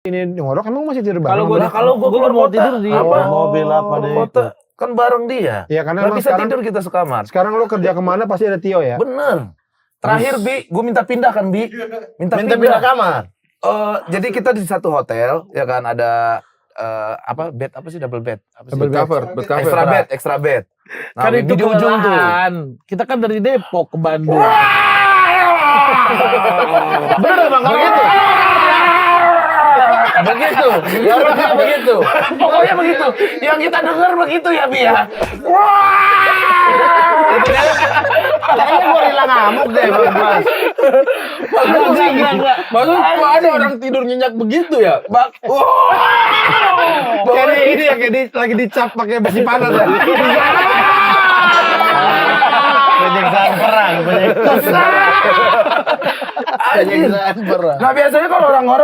Ini ngorok emang masih tidur Kalau bareng? gua keluar mau kota, tidur di mobil apa deh kota kan bareng dia. Iya karena Nggak emang bisa sekarang tidur kita sekamar. sekarang lo kerja kemana pasti ada Tio ya. Bener. Terakhir Bi, gua minta pindah kan Bi. Minta pindah kamar. Jadi kita di satu hotel ya kan ada bed apa sih double bed? Apa sih? Double bed. Extra bed. Nah, Kan Bibi itu di ujung tuh. kelelahan. Kita kan dari Depok ke Bandung. Bener bang kalau gitu. Begitu. Ya orangnya begitu. Pokoknya begitu. Yang kita dengar begitu ya Bi ya. Kayaknya gorila ngamuk deh bang Mas. Maksud kok ada orang tidur nyenyak begitu ya? Kayak ini ya kayak lagi dicap pakai besi panas ya. Penyiksaan perang. Nah biasanya kalau orang ngorok